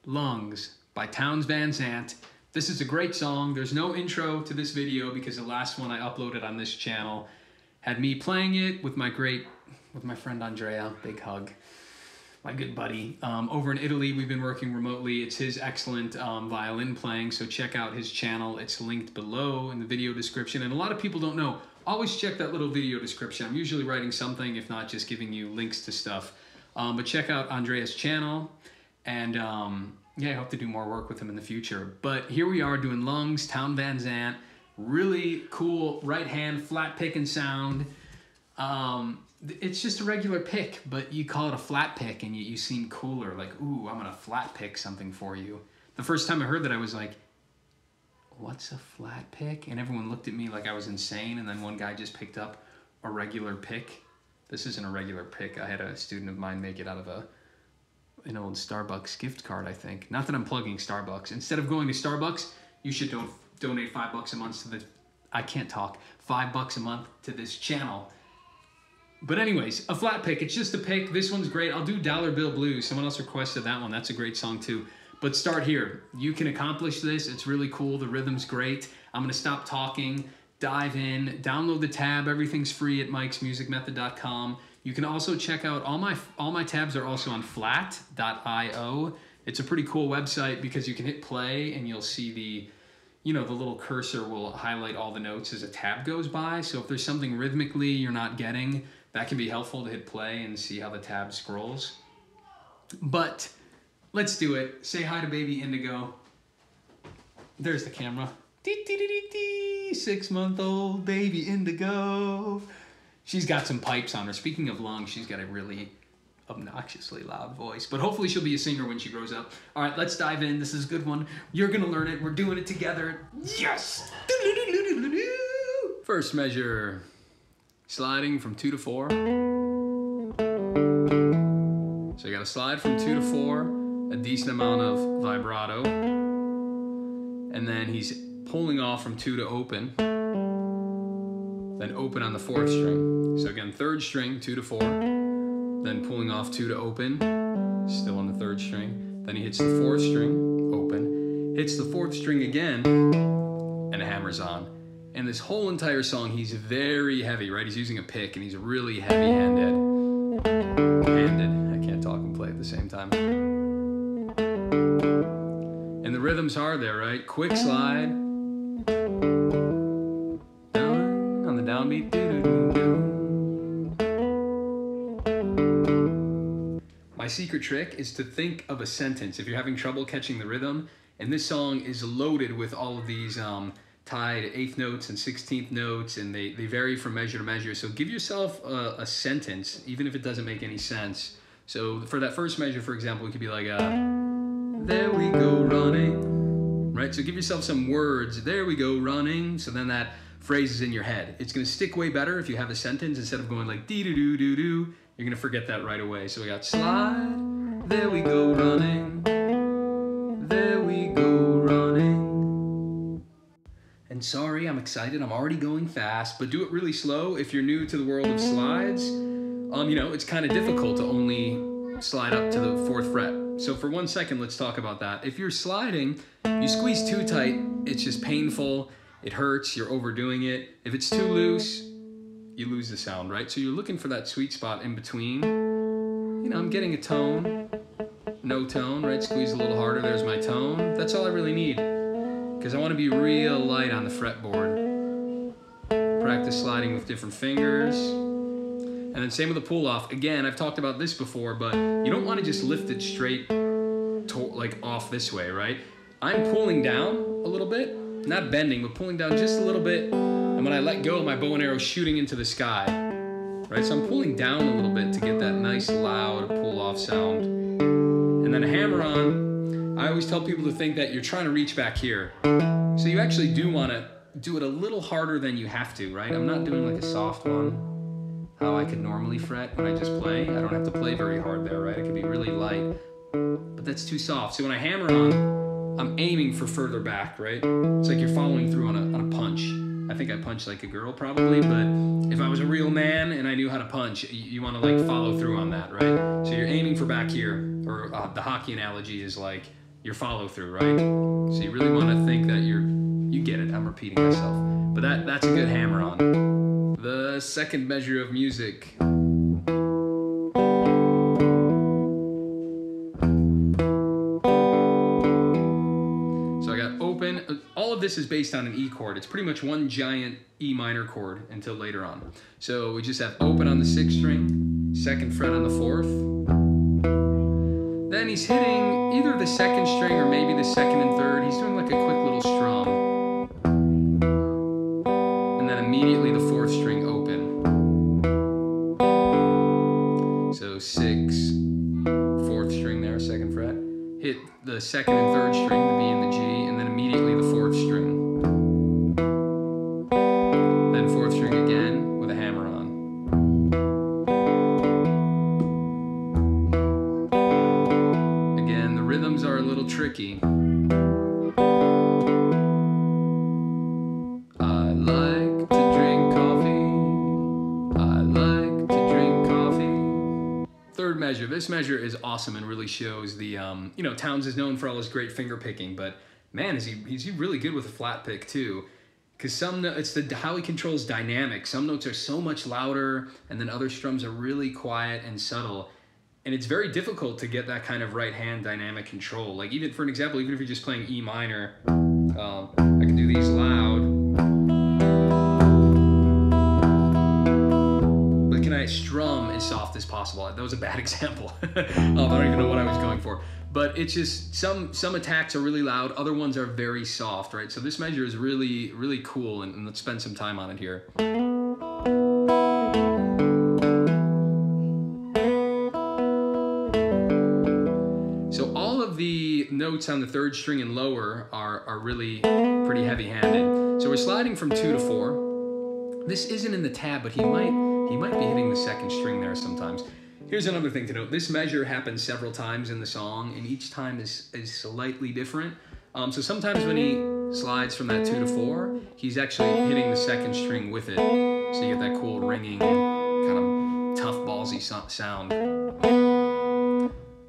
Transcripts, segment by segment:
Lungs by Townes Van Zandt. This is a great song. There's no intro to this video because the last one I uploaded on this channel had me playing it with my friend Andrea, big hug, my good buddy. Over in Italy, we've been working remotely. It's his excellent violin playing, so check out his channel. It's linked below in the video description. And a lot of people don't know, always check that little video description. I'm usually writing something, if not just giving you links to stuff. But check out Andrea's channel, and yeah, I hope to do more work with him in the future. But here we are doing Lungs, Townes Van Zandt. Really cool right hand flat picking sound. It's just a regular pick, but you call it a flat pick and you seem cooler. Like, ooh, I'm gonna flat pick something for you. The first time I heard that, I was like, what's a flat pick? And everyone looked at me like I was insane. And then one guy just picked up a regular pick. This isn't a regular pick. I had a student of mine make it out of an old Starbucks gift card, I think. Not that I'm plugging Starbucks. Instead of going to Starbucks, you should donate $5 a month to the, I can't talk, $5 a month to this channel. But anyways, a flat pick, it's just a pick. This one's great. I'll do Dollar Bill Blues. Someone else requested that one. That's a great song too. But start here. You can accomplish this. It's really cool. The rhythm's great. I'm gonna stop talking, dive in, download the tab. Everything's free at mikesmusicmethod.com. You can also check out, all my tabs are also on flat.io. It's a pretty cool website because you can hit play and you'll see the, you know, the little cursor will highlight all the notes as a tab goes by. So if there's something rhythmically you're not getting, that can be helpful to hit play and see how the tab scrolls. But let's do it. Say hi to baby Indigo. There's the camera. 6-month-old baby Indigo. She's got some pipes on her. Speaking of lungs, she's got a really obnoxiously loud voice, but hopefully she'll be a singer when she grows up. All right, let's dive in. This is a good one. You're gonna learn it. We're doing it together. Yes! First measure, sliding from 2 to 4. So you gotta slide from 2 to 4, a decent amount of vibrato, and then he's pulling off from 2 to open, then open on the 4th string. So again, 3rd string, 2 to 4, then pulling off 2 to open, still on the 3rd string, then he hits the 4th string, open, hits the 4th string again, and hammers on. And this whole entire song, he's very heavy, right? He's using a pick, and he's really heavy-handed. I can't talk and play at the same time. And the rhythm's hard there, right? Quick slide. Down on the downbeat. My secret trick is to think of a sentence if you're having trouble catching the rhythm. And this song is loaded with all of these tied 8th notes and 16th notes, and they vary from measure to measure. So give yourself a sentence, even if it doesn't make any sense. So for that first measure, for example, it could be like, there we go running, right? So give yourself some words, there we go running, so then that phrase is in your head. It's gonna stick way better if you have a sentence instead of going like dee-doo-doo-doo-doo. You're gonna forget that right away. So we got slide, there we go running, there we go running. And sorry, I'm excited, I'm already going fast, but do it really slow. If you're new to the world of slides, you know, it's kind of difficult to only slide up to the 4th fret. So for 1 second, let's talk about that. If you're sliding, you squeeze too tight, it's just painful, it hurts, you're overdoing it. If it's too loose, you lose the sound, right? So you're looking for that sweet spot in between. You know, I'm getting a tone, no tone, right? Squeeze a little harder, there's my tone. That's all I really need, because I want to be real light on the fretboard. Practice sliding with different fingers. And then same with the pull off. Again, I've talked about this before, but you don't want to just lift it straight like off this way, right? I'm pulling down a little bit, not bending, but pulling down just a little bit. And when I let go, my bow and arrow shooting into the sky, right? So I'm pulling down a little bit to get that nice loud pull off sound. And then a hammer on, I always tell people to think that you're trying to reach back here. So you actually do want to do it a little harder than you have to, right? I'm not doing like a soft one, how I could normally fret when I just play. I don't have to play very hard there, right? It could be really light, but that's too soft. So when I hammer on, I'm aiming for further back, right? It's like you're following through on a punch. I think I punch like a girl probably, but if I was a real man and I knew how to punch, you want to like follow through on that, right? So you're aiming for back here, or the hockey analogy is like your follow through, right? So you really want to think that you get it. I'm repeating myself, but that's a good hammer on. The second measure of music. So I got open. All of this is based on an E chord. It's pretty much one giant E minor chord until later on. So we just have open on the 6th string, 2nd fret on the 4th. Then he's hitting either the 2nd string or maybe the 2nd and 3rd. He's doing like a quick little strum. And then immediately the 4th string open. So 6, 4th string there, 2nd fret. Hit the 2nd and 3rd string, the B and the G, and then immediately the 4th string. Then 4th string again with a hammer on. Again, the rhythms are a little tricky. I like to drink coffee. I like to drink coffee. Third measure. This measure is awesome and really shows the, you know, Townes is known for all his great finger picking, but man, is he really good with a flat pick too. Because it's how he controls dynamic. Some notes are so much louder, and then other strums are really quiet and subtle. And it's very difficult to get that kind of right hand dynamic control. Like even, for an example, even if you're just playing E minor, I can do these loud. But can I strum as soft as possible? That was a bad example. I don't even know what I was going for. But it's just, some attacks are really loud, other ones are very soft, right? So this measure is really, really cool, and let's spend some time on it here. So all of the notes on the 3rd string and lower are really pretty heavy-handed. So we're sliding from 2 to 4. This isn't in the tab, but he might be hitting the 2nd string there sometimes. Here's another thing to note. This measure happens several times in the song, and each time is slightly different. So sometimes when he slides from that 2 to 4, he's actually hitting the 2nd string with it. So you get that cool ringing, kind of tough, ballsy sound.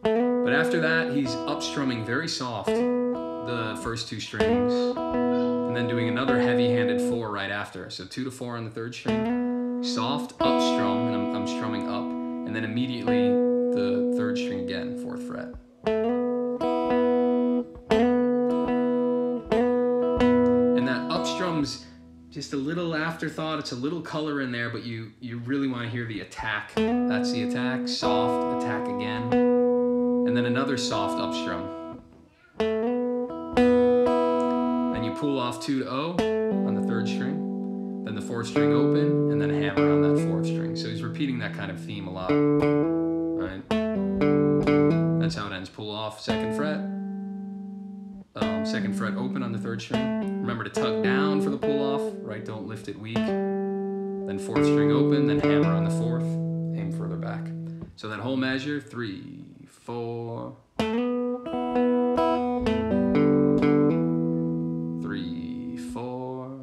But after that, he's up-strumming very soft the first 2 strings, and then doing another heavy-handed 4 right after. So 2 to 4 on the 3rd string, soft, up-strum, and I'm strumming up. And then immediately the 3rd string again, 4th fret. And that up strum's just a little afterthought. It's a little color in there, but you really want to hear the attack. That's the attack, soft, attack again. And then another soft up strum. Then you pull off 2 to O on the 3rd string. Then the 4th string open, and then hammer on that 4th string. So he's repeating that kind of theme a lot, right? That's how it ends. Pull off 2nd fret, 2nd fret open on the 3rd string. Remember to tug down for the pull off, right? Don't lift it weak. Then 4th string open, then hammer on the 4th, aim further back. So that whole measure, 3, 4. 3, 4.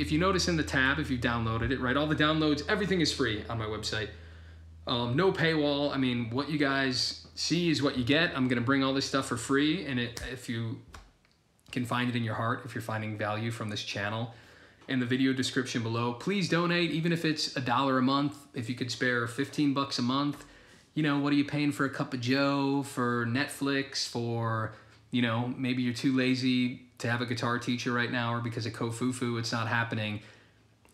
If you notice in the tab, if you've downloaded it, right, all the downloads, everything is free on my website. No paywall. I mean, what you guys see is what you get. I'm going to bring all this stuff for free, and if you can find it in your heart, if you're finding value from this channel, in the video description below, please donate, even if it's $1 a month. If you could spare 15 bucks a month, you know, what are you paying for a cup of joe, for Netflix, for, you know, maybe you're too lazy to have a guitar teacher right now, or because of Kofufu, it's not happening.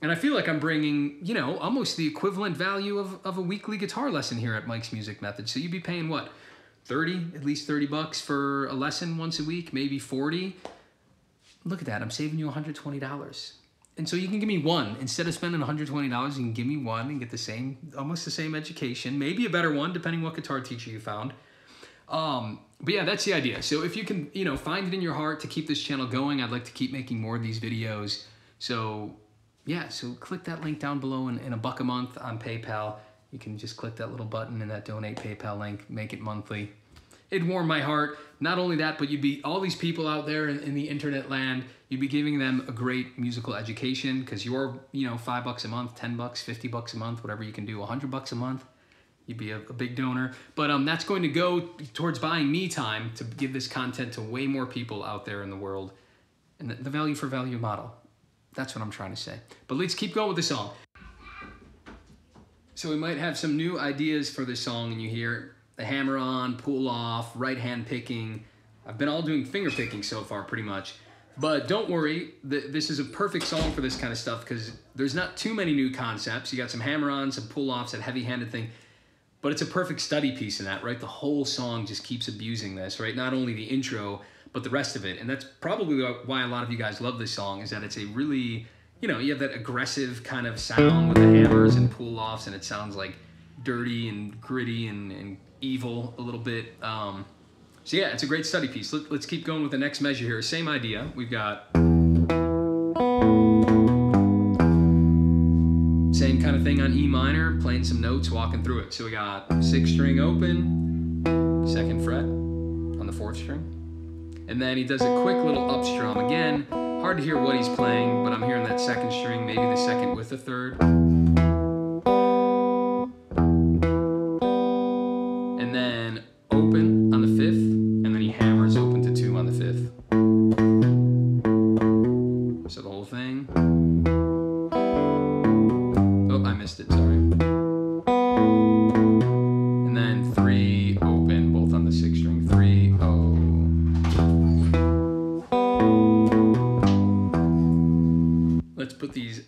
And I feel like I'm bringing, you know, almost the equivalent value of a weekly guitar lesson here at Mike's Music Method. So you'd be paying what, 30, at least 30 bucks for a lesson once a week, maybe 40. Look at that, I'm saving you $120. And so you can give me one. Instead of spending $120, you can give me one and get the same, almost the same education, maybe a better one, depending what guitar teacher you found. But yeah, that's the idea. So if you can, you know, find it in your heart to keep this channel going, I'd like to keep making more of these videos. So yeah, so click that link down below, and $1 a month on PayPal. You can just click that little button in that donate PayPal link, make it monthly. It'd warm my heart. Not only that, but you'd be, all these people out there in the internet land, you'd be giving them a great musical education, because you're, you know, $5 a month, 10 bucks, 50 bucks a month, whatever you can do, 100 bucks a month. you'd be a big donor. But that's going to go towards buying me time to give this content to way more people out there in the world. And the value for value model. That's what I'm trying to say. But let's keep going with the song. So we might have some new ideas for this song, and you hear the hammer on, pull off, right hand picking. I've been all doing finger picking so far pretty much. But don't worry, this is a perfect song for this kind of stuff because there's not too many new concepts. You got some hammer-ons, some pull-offs, that heavy-handed thing. But it's a perfect study piece in that, right? The whole song just keeps abusing this, right? Not only the intro, but the rest of it. And that's probably why a lot of you guys love this song, is that it's a really, you know, you have that aggressive kind of sound with the hammers and pull-offs, and it sounds like dirty and gritty and evil a little bit. So yeah, it's a great study piece. Let's keep going with the next measure here. Same idea. We've got same kind of thing on E minor, playing some notes, walking through it. So we got 6th string open, 2nd fret on the 4th string. And then he does a quick little up strum. Again, hard to hear what he's playing, but I'm hearing that 2nd string, maybe the 2nd with the 3rd. And then open on the 5th. Hammers open to 2 on the 5th. So the whole thing. Oh, I missed it, sorry. And then 3 open, both on the 6th string. 3, oh. Let's put these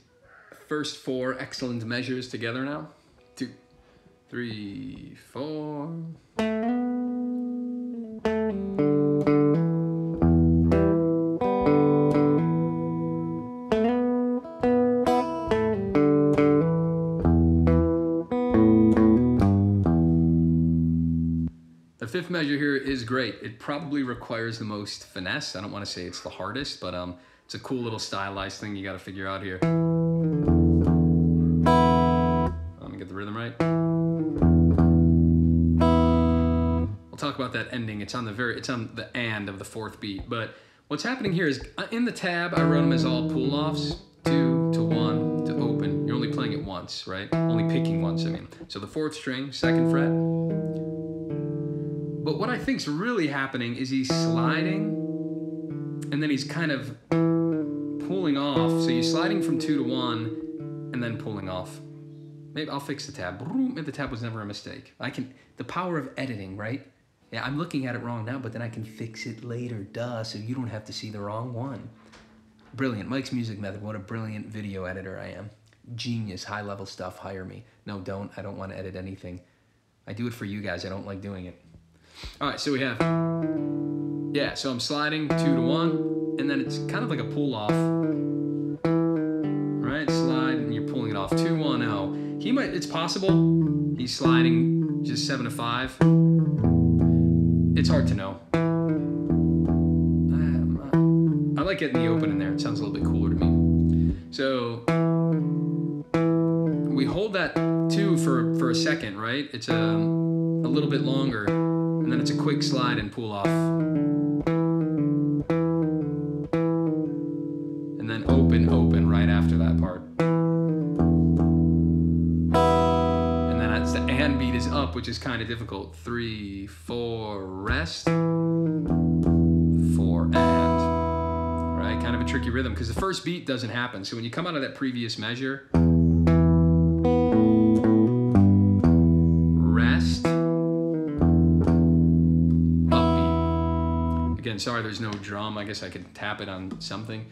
first 4 excellent measures together now. 2, 3, 4. The 5th measure here is great. It probably requires the most finesse. I don't want to say it's the hardest, but it's a cool little stylized thing you got to figure out here. Let me get the rhythm right. We'll talk about that ending. It's on the and of the 4th beat. But what's happening here is in the tab, I wrote them as all pull-offs. 2 to 1 to open. You're only playing it once, right? Only picking once, I mean. So the 4th string, 2nd fret. But what I think's really happening is he's sliding, and then he's kind of pulling off. So you're sliding from 2 to 1, and then pulling off. Maybe I'll fix the tab. Maybe the tab was never a mistake. The power of editing, right? Yeah, I'm looking at it wrong now, but then I can fix it later, duh, so you don't have to see the wrong one. Brilliant. Mike's Music Method. What a brilliant video editor I am. Genius, high-level stuff. Hire me. No, don't. I don't want to edit anything. I do it for you guys. I don't like doing it. All right, so we have, yeah, so I'm sliding 2 to 1, and then it's kind of like a pull-off, right? Slide, and you're pulling it off. 2, 1, 0. It's possible he's sliding just 7 to 5. It's hard to know. I like getting the open in there. It sounds a little bit cooler to me. So we hold that 2 for a second, right? It's a little bit longer. And then it's a quick slide and pull off. And then open, open right after that part. And then that's the and beat is up, which is kind of difficult. 3, 4, rest. 4, and. Right? Kind of a tricky rhythm because the first beat doesn't happen. So when you come out of that previous measure, again, sorry there's no drum. I guess I could tap it on something.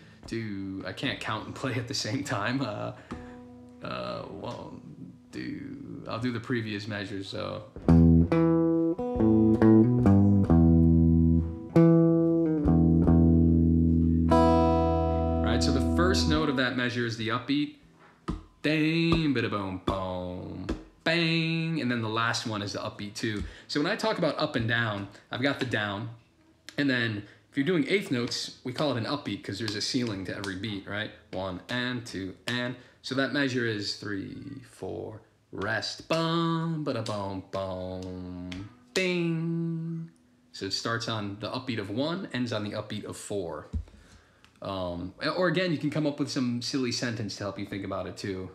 I can't count and play at the same time. 1, 2. I'll do the previous measures, so. Alright, so the first note of that measure is the upbeat. Dang, bada boom, boom, bang. And then the last one is the upbeat too. So when I talk about up and down, I've got the down. And then if you're doing 8th notes, we call it an upbeat because there's a ceiling to every beat, right? 1 and 2 and. So that measure is 3, 4, rest, bum, bada boom, boom, ding. So it starts on the upbeat of 1, ends on the upbeat of 4. Or again, you can come up with some silly sentence to help you think about it too.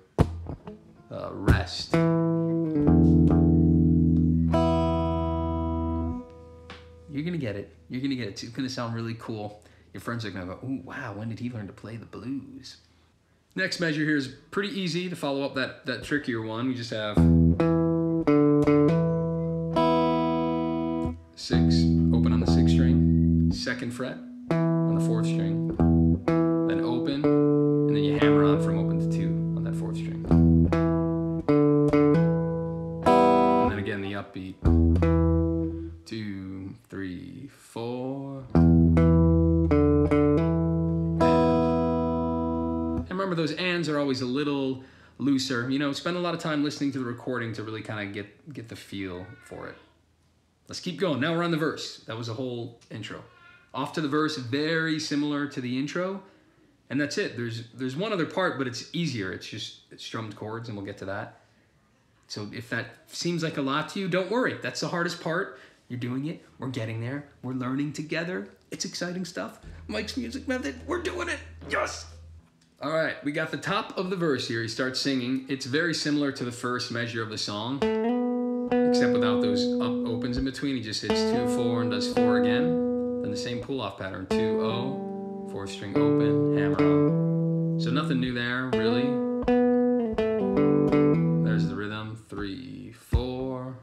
Rest. get it. You're gonna get it too. It's gonna sound really cool. Your friends are gonna go, ooh, wow, when did he learn to play the blues? Next measure here is pretty easy to follow up that trickier one. We just have 6, open on the 6th string, 2nd fret on the 4th string, then open, and then you hammer on from open to 2 on that 4th string. And then again the upbeat, 2, 3, 4. Remember, those ands are always a little looser. You know, spend a lot of time listening to the recording to really kind of get the feel for it. Let's keep going. Now we're on the verse. That was a whole intro. Off to the verse, very similar to the intro. And that's it. There's one other part, but it's easier. It's strummed chords, and we'll get to that. So if that seems like a lot to you, don't worry. That's the hardest part. You're doing it. We're getting there. We're learning together. It's exciting stuff. Mike's Music Method. We're doing it. Yes! All right, we got the top of the verse here. He starts singing. It's very similar to the first measure of the song, except without those opens in between. He just hits 2, 4, and does 4 again. Then the same pull-off pattern, 2, O, 4th string open, hammer on. So nothing new there, really. There's the rhythm, 3, 4.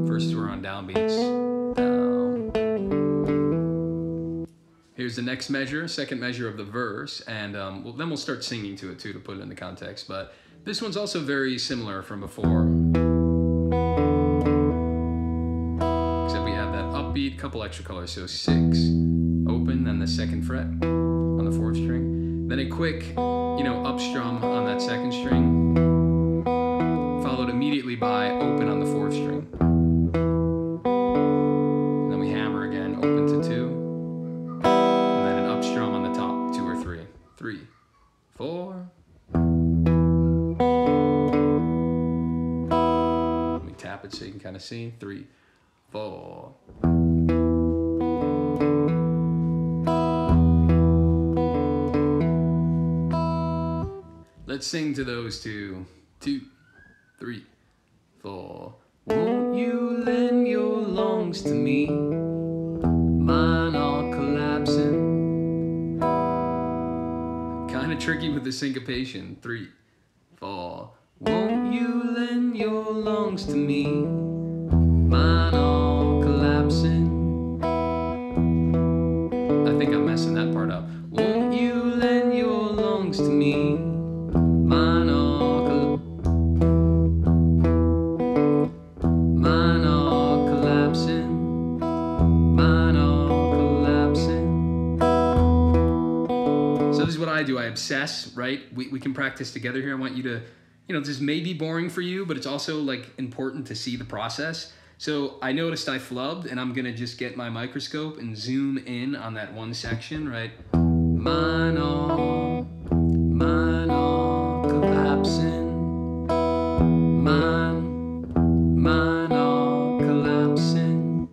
First we're on downbeats. Here's the next measure, second measure of the verse, and then we'll start singing to it too to put it in the context. But this one's also very similar from before, except we have that upbeat, couple extra colors. So 6, open, then the 2nd fret on the 4th string, then a quick, you know, up strum on that 2nd string, followed immediately by open on the 4th string. And then we hammer again, open to 2. 3, 4. Let me tap it so you can kind of see. 3, 4. Let's sing to those two. 2, 3, 4. Won't you lend your lungs to me? Mine are collapsing. Kind of tricky with the syncopation. 3, 4. Won't you lend your lungs to me? Mine are collapsing. I think I'm messing that part up. Won't you lend your lungs to me? Mine are collapsing. Mine are collapsing. So this is what I do. I obsess, right? We can practice together here. I want you to, you know, this may be boring for you, but it's also like important to see the process. So I noticed I flubbed, and I'm gonna just get my microscope and zoom in on that one section, right? Mine are collapsing. Mine are collapsing. Mine are collapsing.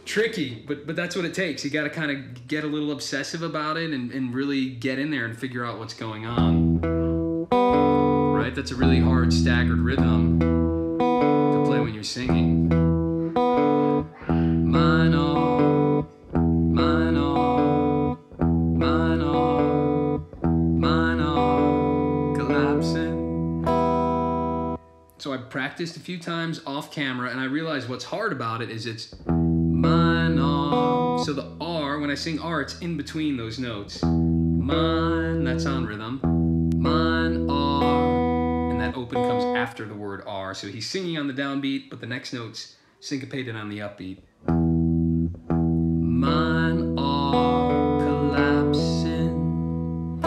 Tricky, but that's what it takes. You got to kind of get a little obsessive about it and really get in there and figure out what's going on. Right? That's a really hard staggered rhythm to play when you're singing. Mine are collapsing. So I practiced a few times off camera, and I realized what's hard about it is it's mine are. So the R, when I sing R, it's in between those notes. Mine, that's on rhythm. Mine are, and that open comes after the word R. So he's singing on the downbeat, but the next note's syncopated on the upbeat. Mine are collapsing.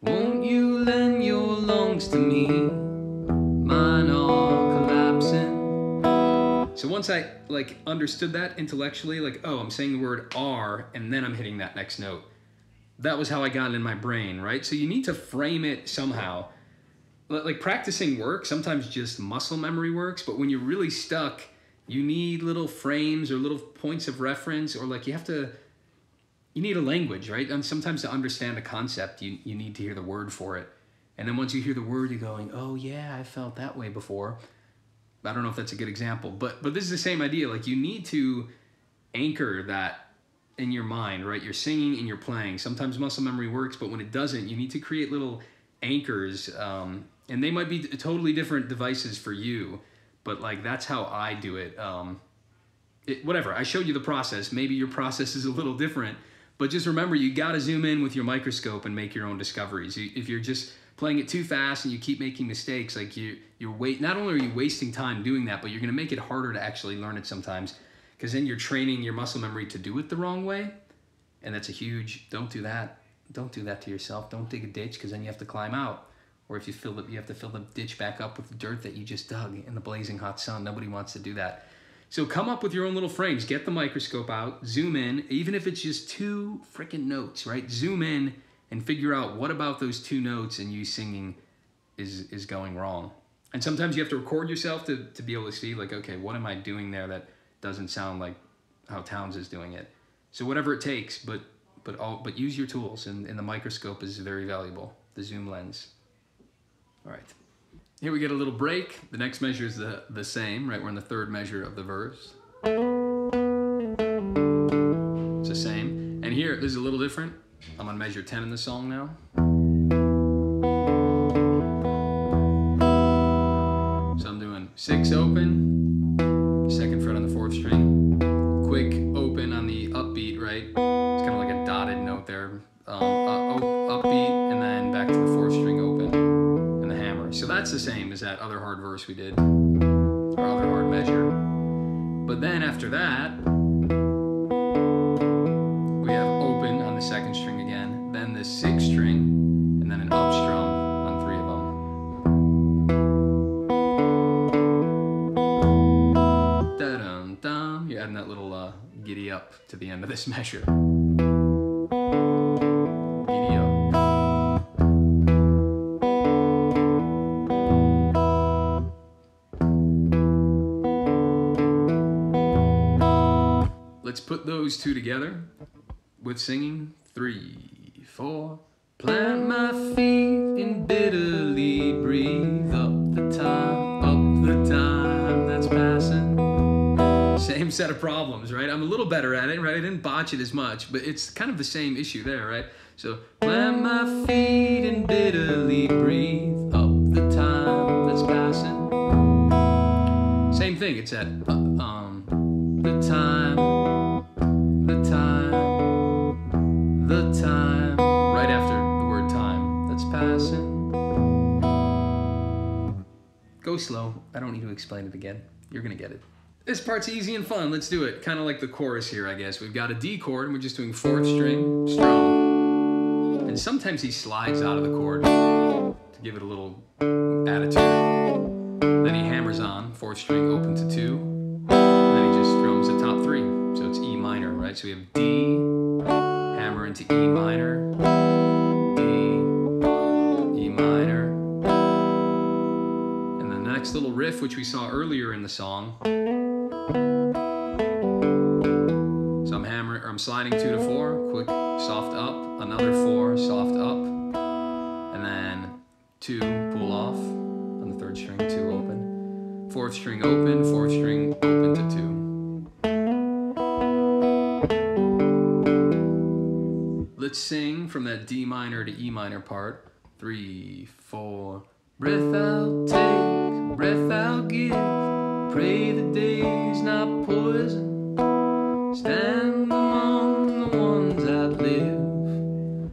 Won't you lend your lungs to me? Mine are collapsing. So once I understood that intellectually, oh, I'm saying the word R and then I'm hitting that next note. that was how I got it in my brain, right? So you need to frame it somehow. Like practicing works, sometimes just muscle memory works, but when you're really stuck, you need little frames or little points of reference, or like you need a language, right? And sometimes to understand a concept, you need to hear the word for it. And then once you hear the word, you're going, oh yeah, I felt that way before. I don't know if that's a good example, but this is the same idea. Like you need to anchor that in your mind, right? You're singing and you're playing. Sometimes muscle memory works, but when it doesn't, you need to create little anchors, and they might be totally different devices for you, but like that's how I do it. Whatever, I showed you the process. Maybe your process is a little different, but just remember, you got to zoom in with your microscope and make your own discoveries. If you're just playing it too fast and you keep making mistakes, like not only are you wasting time doing that, but you're going to make it harder to actually learn it sometimes, because then you're training your muscle memory to do it the wrong way, and that's a huge, don't do that. Don't do that to yourself. Don't dig a ditch, because then you have to climb out. Or if you have to fill the ditch back up with dirt that you just dug in the blazing hot sun. Nobody wants to do that. So come up with your own little frames. Get the microscope out, zoom in, even if it's just 2 freaking notes, right? Zoom in and figure out what about those 2 notes and you singing is going wrong. And sometimes you have to record yourself to be able to see, like, okay, what am I doing there that doesn't sound like how Towns is doing it? So whatever it takes, but use your tools, and the microscope is very valuable, the zoom lens. All right, here we get a little break. The next measure is the same, right? We're in the 3rd measure of the verse. It's the same. And here, this is a little different. I'm on measure 10 in the song now. So I'm doing 6 open, 2nd fret on the 4th string, quick open on the upbeat, right? It's kind of like a dotted note there. Upbeat, and then back to the 4th string open, and the hammer. So that's the same as that other hard verse we did, or other hard measure. But then after that, we have open on the 2nd string again, then the 6th string, and then an up strum on 3 of them. Da-dum-dum. You're adding that little giddy up to the end of this measure. Giddy up. Let's put those 2 together with singing. 3, 4. Plant my feet and bitterly breathe up the time that's passing. Same set of problems, right? I'm a little better at it, right? I didn't botch it as much, but it's kind of the same issue there, right? So, plant my feet and bitterly breathe up the time that's passing. Same thing, it's at the time, right after the word time that's passing. Go slow. I don't need to explain it again. You're gonna get it. This part's easy and fun. Let's do it. Kind of like the chorus here, I guess. We've got a D chord, and we're just doing 4th string strum. And sometimes he slides out of the chord to give it a little attitude. Then he hammers on 4th string open to 2. And then he just strums the top 3. So it's E minor, right? So we have D, hammer into E minor, D, E minor. And then the next little riff, which we saw earlier in the song. So I'm sliding 2 to 4, quick soft up, another 4, soft up, and then 2, pull off on the 3rd string, 2 open, 4th string open, 4th string open to 2. Let's sing from that D minor to E minor part. 3, 4. Breath I'll take, breath I'll give. Pray the day's not poison. Stand among the ones that live.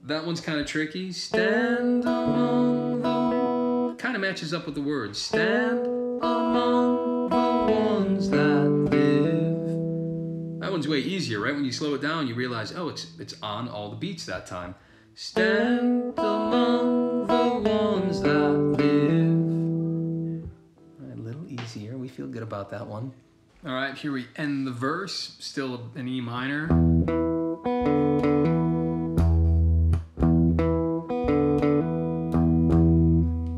That one's kind of tricky. Stand among the... Kind of matches up with the words. Stand among the ones that live. That one's way easier, right? When you slow it down, you realize, oh, it's on all the beats that time. Stand among the ones that live. A little easier. We feel good about that one. All right, here we end the verse. Still an E minor.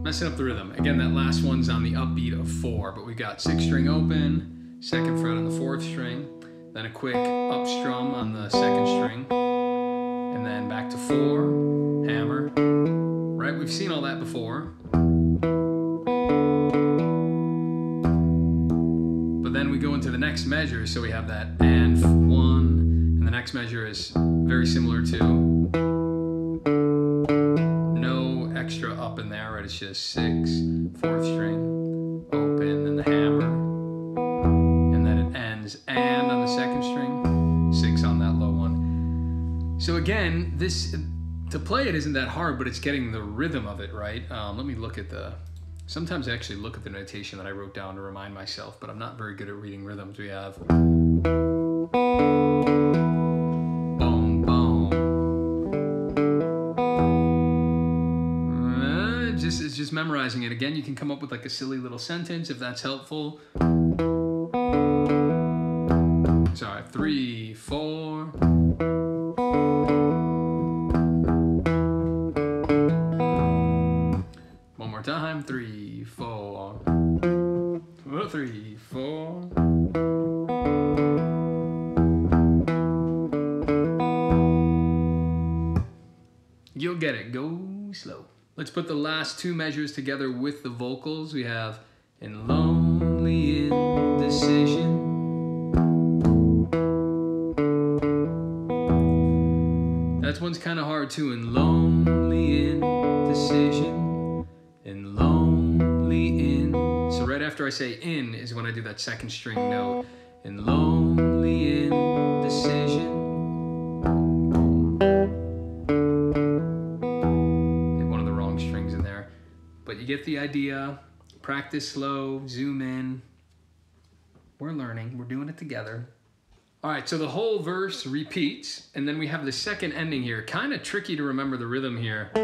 messing up the rhythm. Again, that last one's on the upbeat of 4, but we've got 6th string open, 2nd fret on the 4th string, then a quick up strum on the 2nd string, and then back to 4, hammer. Right, we've seen all that before. But then we go into the next measure, so we have that and 1, and the next measure is very similar to extra up in there, right? It's just 6, 4th string, open, then the hammer, and then it ends and on the 2nd string, 6 on that low one. So again, this, to play it isn't that hard, but it's getting the rhythm of it, right? Let me look at the, sometimes I actually look at the notation that I wrote down to remind myself, but I'm not very good at reading rhythms. We have it's just memorizing it. Again, you can come up with like a silly little sentence if that's helpful. Sorry, 3, 4. One more time, 3, 4. 3, 4. You'll get it, go slow. Let's put the last 2 measures together with the vocals. We have in lonely indecision. That one's kind of hard too. In lonely indecision. In lonely in. So right after I say in is when I do that 2nd string note. In lonely indecision. But you get the idea. Practice slow, zoom in. We're learning, we're doing it together. All right, so the whole verse repeats, and then we have the 2nd ending here. Kind of tricky to remember the rhythm here. All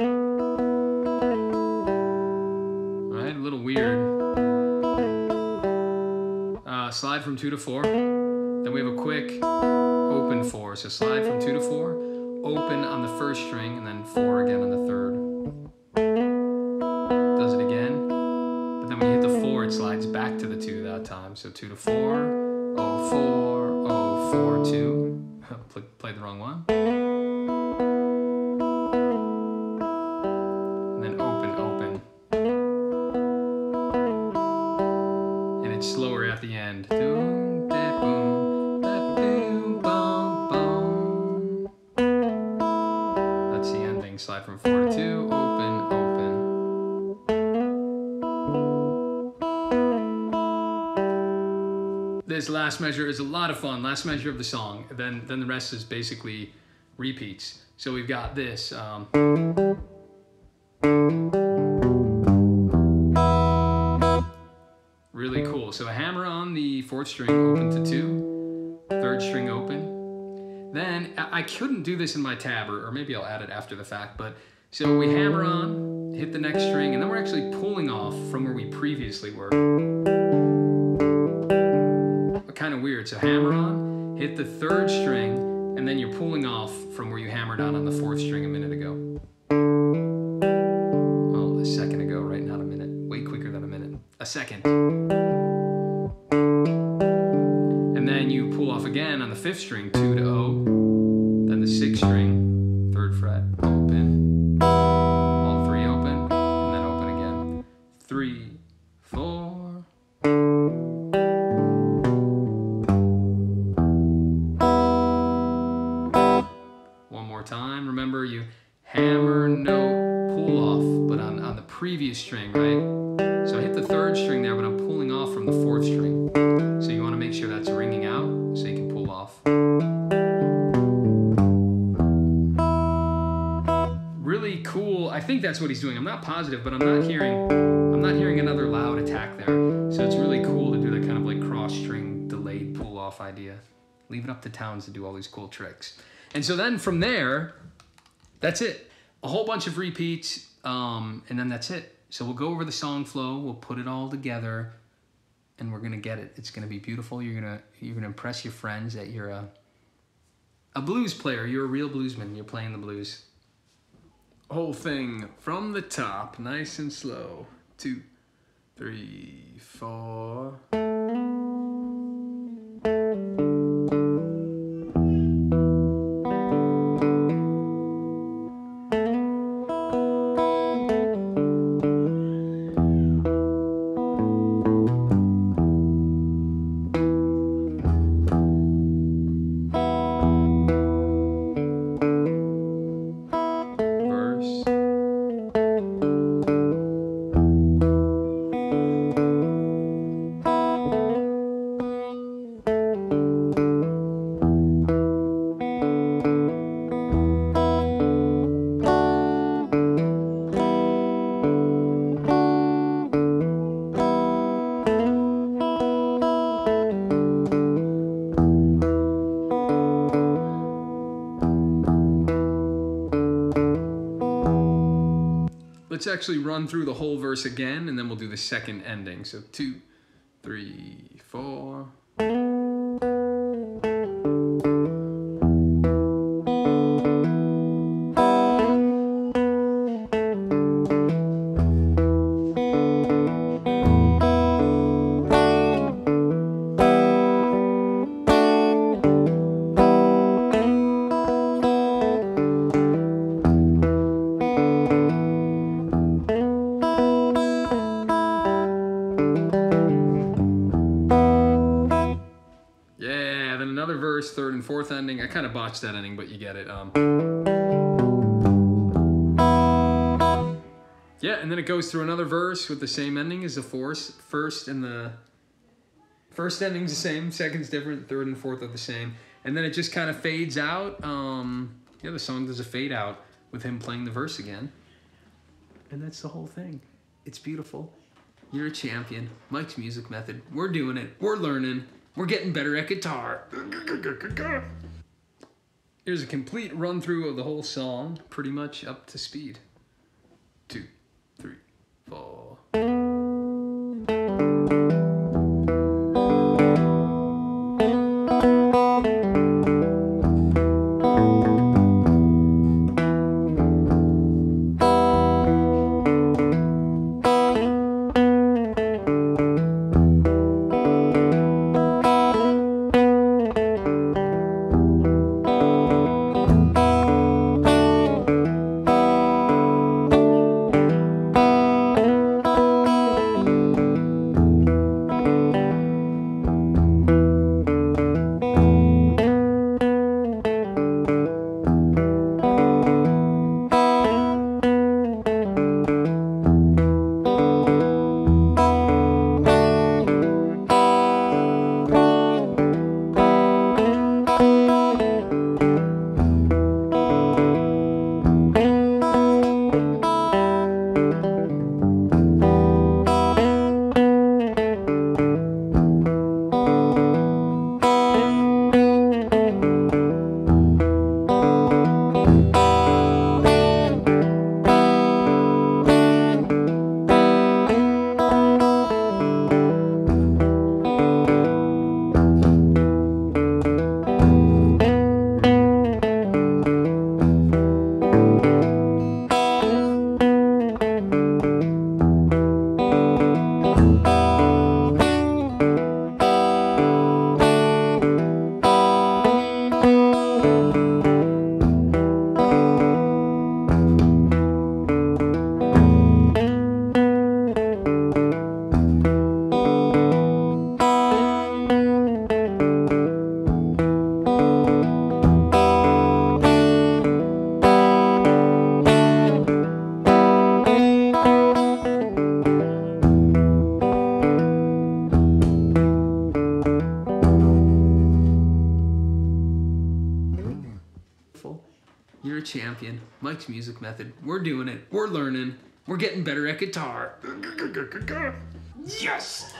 right, a little weird. Slide from 2 to 4. Then we have a quick open 4. So slide from 2 to 4, open on the 1st string, and then 4 again on the 3rd. Does it again, but then when you hit the 4, it slides back to the 2 that time. So 2 to 4, oh 4, oh 4, 2. Played the wrong one. And then open, open. And it's slower at the end. That's the ending. Slide from 4 to 2, open, open. This last measure is a lot of fun, last measure of the song. Then the rest is basically repeats. So we've got this. Really cool. So a hammer on the 4th string, open to 2, 3rd string open. Then I couldn't do this in my tab, or maybe I'll add it after the fact, but so we hammer on, hit the next string, and then we're actually pulling off from where we previously were. Kind of weird. So hammer on, hit the 3rd string, and then you're pulling off from where you hammered on the 4th string a minute ago. Oh, a second ago, right? Not a minute. Way quicker than a minute. A second. And then you pull off again on the 5th string, 2 to O, then the 6th string, 3rd fret, open, all 3 open, and then open again. 3, 4. Time. Remember, you hammer, note, pull off, but on the previous string, right? So I hit the 3rd string there, but I'm pulling off from the 4th string. So you want to make sure that's ringing out so you can pull off. Really cool. I think that's what he's doing. I'm not positive, but I'm not hearing another loud attack there. So it's really cool to do that kind of like cross string delayed pull off idea. Leave it up to Towns to do all these cool tricks. And so then from there, that's it. A whole bunch of repeats, and then that's it. So we'll go over the song flow, we'll put it all together, and we're gonna get it. It's gonna be beautiful. You're gonna impress your friends that you're a blues player. You're a real bluesman. You're playing the blues. Whole thing from the top, nice and slow. 2, 3, 4. Let's actually run through the whole verse again, and then we'll do the second ending. So 2, 3, 4. Another verse, third and fourth ending. I kind of botched that ending, but you get it. Yeah, and then it goes through another verse with the same ending as the first, and the first ending's the same, second's different, third and fourth are the same, and then it just kind of fades out. Yeah, the song does a fade out with him playing the verse again, and that's the whole thing. It's beautiful. You're a champion. Mike's music method. We're doing it. We're learning. We're getting better at guitar. Here's a complete run through of the whole song, pretty much up to speed. 2, 3, 4. You're a champion. Mike's music method. We're doing it. We're learning. We're getting better at guitar. Yes!